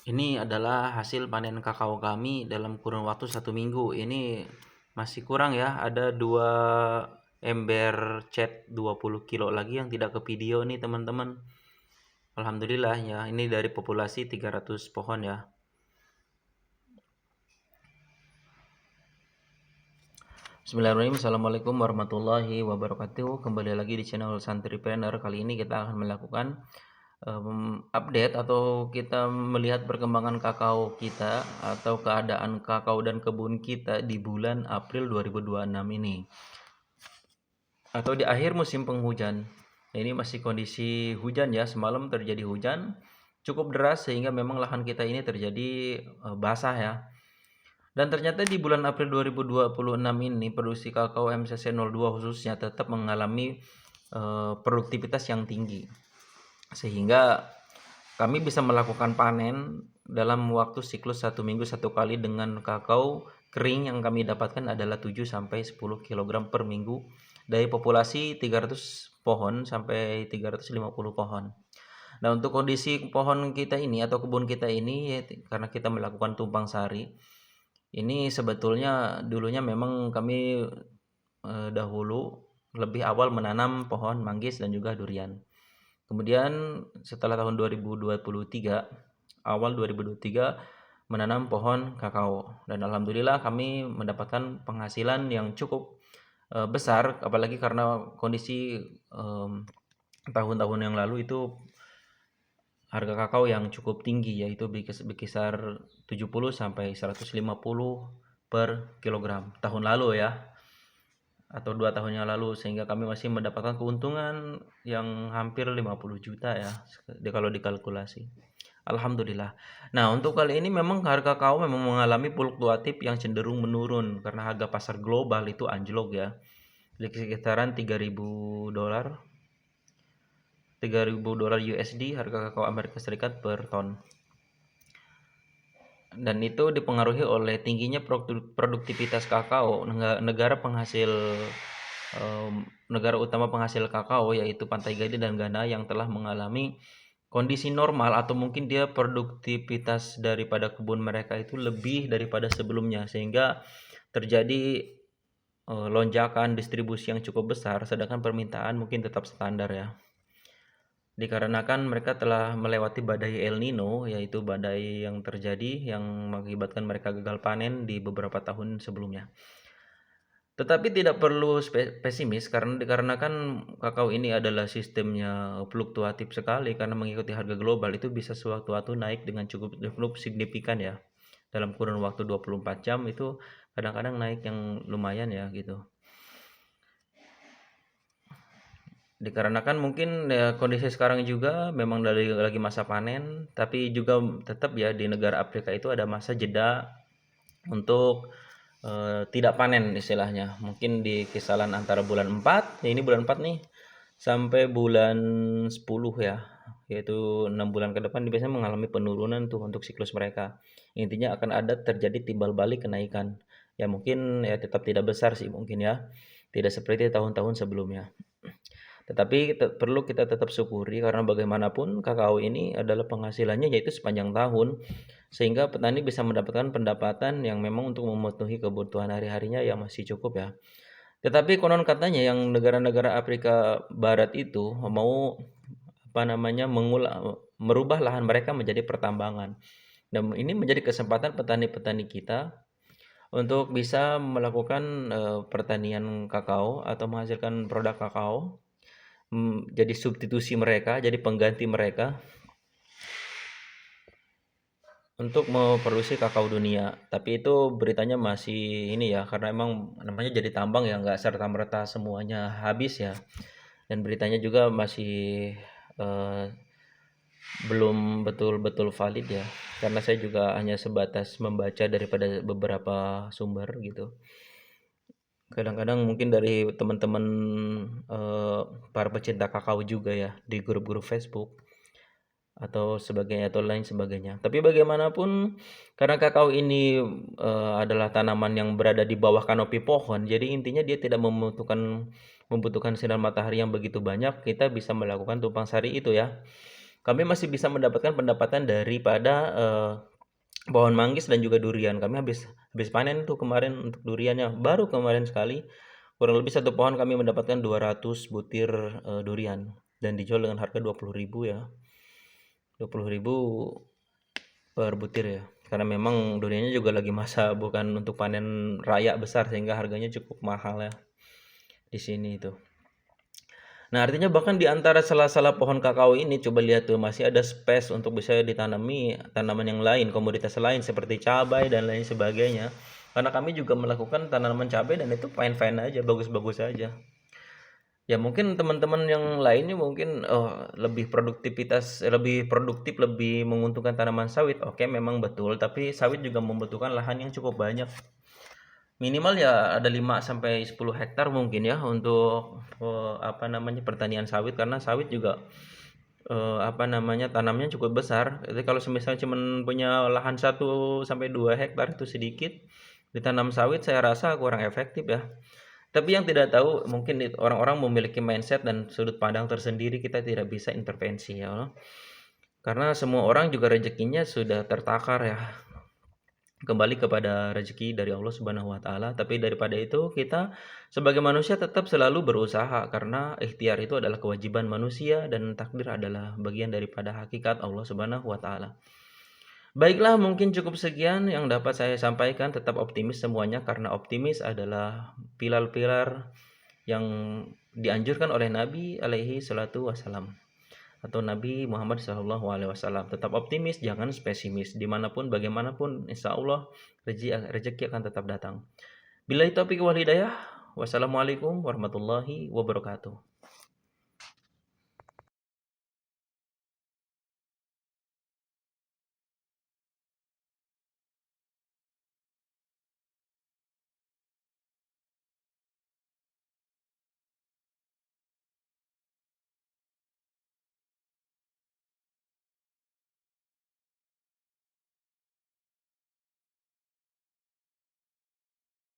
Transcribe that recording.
Ini adalah hasil panen kakao kami dalam kurun waktu 1 minggu. Ini masih kurang ya, ada 2 ember cat 20 kilo lagi yang tidak ke video nih teman-teman. Alhamdulillah ya, ini dari populasi 300 pohon ya. Bismillahirrahmanirrahim. Assalamualaikum warahmatullahi wabarakatuh. Kembali lagi di channel Santripreneur. Kali ini kita akan melakukan update atau kita melihat perkembangan kakao kita atau keadaan kakao dan kebun kita di bulan April 2026 ini atau di akhir musim penghujan. Nah, ini masih kondisi hujan ya, semalam terjadi hujan cukup deras sehingga memang lahan kita ini terjadi basah ya. Dan ternyata di bulan April 2026 ini produksi kakao MCC02 khususnya tetap mengalami produktivitas yang tinggi. Sehingga kami bisa melakukan panen dalam waktu siklus 1 minggu 1 kali dengan kakao kering yang kami dapatkan adalah 7 sampai 10 kg per minggu dari populasi 300 pohon sampai 350 pohon. Nah, untuk kondisi pohon kita ini atau kebun kita ini ya, karena kita melakukan tumpang sari, ini sebetulnya dulunya memang kami dahulu lebih awal menanam pohon manggis dan juga durian. Kemudian setelah tahun 2023, awal 2023 menanam pohon kakao dan alhamdulillah kami mendapatkan penghasilan yang cukup besar, apalagi karena kondisi tahun-tahun yang lalu itu harga kakao yang cukup tinggi, yaitu berkisar 70 sampai 150 per kilogram tahun lalu ya, atau 2 tahun yang lalu, sehingga kami masih mendapatkan keuntungan yang hampir 50 juta ya kalau dikalkulasi. Alhamdulillah. Nah, untuk kali ini memang harga kakao memang mengalami fluktuatif yang cenderung menurun karena harga pasar global itu anjlok ya, di sekitaran $3.000 USD harga kakao Amerika Serikat per ton. Dan itu dipengaruhi oleh tingginya produktivitas kakao. Negara utama penghasil kakao yaitu Pantai Gading dan Ghana yang telah mengalami kondisi normal atau mungkin dia produktivitas daripada kebun mereka itu lebih daripada sebelumnya, sehingga terjadi lonjakan distribusi yang cukup besar sedangkan permintaan mungkin tetap standar ya. Dikarenakan mereka telah melewati badai El Nino, yaitu badai yang terjadi yang mengakibatkan mereka gagal panen di beberapa tahun sebelumnya. Tetapi tidak perlu pesimis karena dikarenakan kakao ini adalah sistemnya fluktuatif sekali karena mengikuti harga global, itu bisa sewaktu-waktu naik dengan cukup signifikan ya. Dalam kurun waktu 24 jam itu kadang-kadang naik yang lumayan ya gitu. Dikarenakan mungkin ya kondisi sekarang juga memang lagi masa panen, tapi juga tetap ya di negara Afrika itu ada masa jeda untuk tidak panen istilahnya. Mungkin di kisaran antara bulan 4, ya ini bulan 4 nih, sampai bulan 10 ya, yaitu 6 bulan ke depan biasanya mengalami penurunan tuh untuk siklus mereka. Intinya akan ada terjadi timbal balik kenaikan. Ya mungkin ya tetap tidak besar sih mungkin ya. Tidak seperti tahun-tahun sebelumnya. Tetapi perlu kita tetap syukuri karena bagaimanapun kakao ini adalah penghasilannya yaitu sepanjang tahun, sehingga petani bisa mendapatkan pendapatan yang memang untuk memenuhi kebutuhan hari-harinya yang masih cukup ya. Tetapi konon katanya yang negara-negara Afrika Barat itu mau merubah lahan mereka menjadi pertambangan. Dan ini menjadi kesempatan petani-petani kita untuk bisa melakukan pertanian kakao atau menghasilkan produk kakao, jadi substitusi mereka, jadi pengganti mereka untuk memproduksi kakao dunia. Tapi itu beritanya masih ini ya, karena emang namanya jadi tambang ya, nggak serta-merta semuanya habis ya. Dan beritanya juga masih eh, belum betul-betul valid ya, karena saya juga hanya sebatas membaca daripada beberapa sumber gitu. Kadang-kadang mungkin dari teman-teman para pecinta kakao juga ya di grup-grup Facebook atau sebagainya atau lain sebagainya. Tapi bagaimanapun karena kakao ini adalah tanaman yang berada di bawah kanopi pohon, jadi intinya dia tidak membutuhkan sinar matahari yang begitu banyak. Kita bisa melakukan tumpang sari itu ya. kami masih bisa mendapatkan pendapatan daripada, pohon manggis dan juga durian. Kami habis habis panen tuh kemarin untuk duriannya, baru kemarin sekali, kurang lebih satu pohon kami mendapatkan 200 butir, durian dan dijual dengan harga 20.000 ya, 20.000 per butir ya. Karena memang duriannya juga lagi masa bukan untuk panen raya besar sehingga harganya cukup mahal ya di sini itu. Nah, artinya bahkan di antara sela-sela pohon kakao ini coba lihat tuh masih ada space untuk bisa ditanami tanaman yang lain, komoditas lain seperti cabai dan lain sebagainya. Karena kami juga melakukan tanaman cabai dan itu fine-fine aja, bagus-bagus aja. Ya mungkin teman-teman yang lainnya mungkin lebih produktif, lebih menguntungkan tanaman sawit. Oke, memang betul, tapi sawit juga membutuhkan lahan yang cukup banyak. Minimal ya ada 5 sampai 10 hektar mungkin ya untuk pertanian sawit karena sawit juga tanamnya cukup besar. Jadi kalau semisal cuman punya lahan 1 sampai 2 hektar itu sedikit, ditanam sawit saya rasa kurang efektif ya. Tapi yang tidak tahu mungkin orang-orang memiliki mindset dan sudut pandang tersendiri, kita tidak bisa intervensi ya. Karena semua orang juga rezekinya sudah tertakar ya. Kembali kepada rezeki dari Allah Subhanahu wa taala, tapi daripada itu kita sebagai manusia tetap selalu berusaha karena ikhtiar itu adalah kewajiban manusia dan takdir adalah bagian daripada hakikat Allah Subhanahu wa taala. Baiklah, mungkin cukup sekian yang dapat saya sampaikan. Tetap optimis semuanya karena optimis adalah pilar-pilar yang dianjurkan oleh Nabi alaihi salatu wasalam atau Nabi Muhammad SAW. Tetap optimis, jangan pesimis. Dimanapun, bagaimanapun, insya Allah rezeki akan tetap datang. Billahi taufiq wal hidayah. Wassalamualaikum warahmatullahi wabarakatuh.